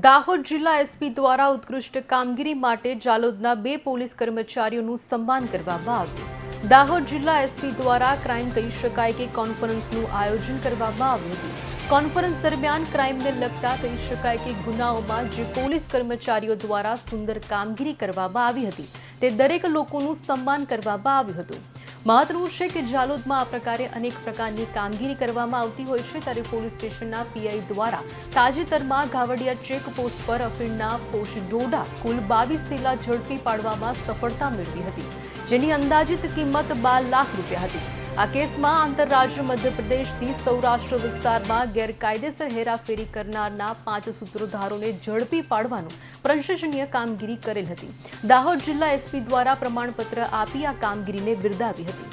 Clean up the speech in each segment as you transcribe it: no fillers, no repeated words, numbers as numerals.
દાહોદ જિલ્લા એસપી દ્વારા ઉત્કૃષ્ટ કામગીરી માટે જાલોદના 2 પોલીસ કર્મચારીઓનું સન્માન કરવામાં આવ્યું। દાહોદ જિલ્લા એસપી દ્વારા ક્રાઇમ કહી શકાય કે કોન્ફરન્સનું આયોજન કરવામાં આવ્યું હતું। કોન્ફરન્સ દરમિયાન ક્રાઇમને લગતા કહી શકાય કે ગુનાઓમાં જે પોલીસ કર્મચારીઓ દ્વારા સુંદર કામગીરી કરવામાં આવી હતી તે દરેક લોકોનું સન્માન કરવામાં આવ્યું હતું। મહત્વનું છે કે જાલોદમાં આ પ્રકારે અનેક પ્રકારની કામગીરી કરવામાં આવતી હોય છે, ત્યારે પોલીસ સ્ટેશનના પીઆઈ દ્વારા તાજેતરમાં ગાવડિયા ચેકપોસ્ટ પર અફીણના પોશ ડોડા કુલ 22 થેલા ઝડપી પાડવામાં સફળતા મેળવી હતી, જેની અંદાજિત કિંમત 12 લાખ રૂપિયા હતી। આ કેસમાં આંતરરાજ્ય મધ્યપ્રદેશથી સૌરાષ્ટ્ર વિસ્તારમાં ગેરકાયદેસર હેરાફેરી કરનારના 5 સૂત્રધારોને ઝડપી પાડવાનું પ્રશંસનીય કામગીરી કરેલ હતી। દાહોદ જિલ્લા એસપી દ્વારા પ્રમાણપત્ર આપી આ કામગીરીને બિરદાવી હતી।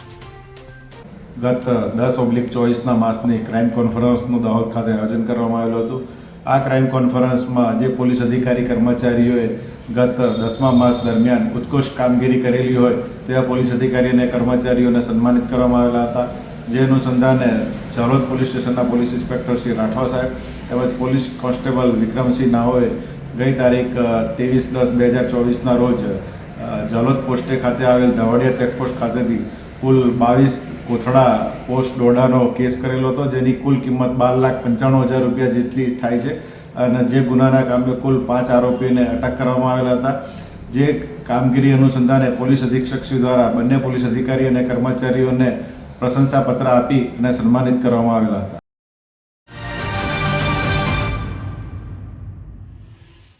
ગત 10/24ના માસની ક્રાઇમ કોન્ફરન્સનું દાહોદ ખાતે આયોજન કરવામાં આવેલું હતું। આ ક્રાઇમ કોન્ફરન્સમાં જે પોલીસ અધિકારી કર્મચારીઓએ ગત 10મા માસ દરમિયાન ઉત્કૃષ્ટ કામગીરી કરેલી હોય તેવા પોલીસ અધિકારી અને કર્મચારીઓને સન્માનિત કરવામાં આવેલા હતા। જે અનુસંધાને જાલોદ પોલીસ સ્ટેશનના પોલીસ ઇન્સ્પેક્ટર શ્રી રાઠવા સાહેબ તેમજ પોલીસ કોન્સ્ટેબલ વિક્રમસિંહ નાઓએ ગઈ તારીખ 23/10/2024ના રોજ જાલોદ પોસ્ટે ખાતે આવેલ ધાવડિયા ચેકપોસ્ટ ખાતેથી કુલ 22 કોથળા પોસ્ટ ડોડાનો કેસ કરેલો હતો, જેની કુલ કિંમત 12,95,000 રૂપિયા જેટલી થાય છે અને જે ગુનાના કામે કુલ 5 આરોપીને અટક કરવામાં આવેલા હતા। જે કામગીરી અનુસંધાને પોલીસ અધિક્ષકશ્રી દ્વારા બંને પોલીસ અધિકારી અને કર્મચારીઓને પ્રશંસાપત્ર આપી અને સન્માનિત કરવામાં આવેલા હતા।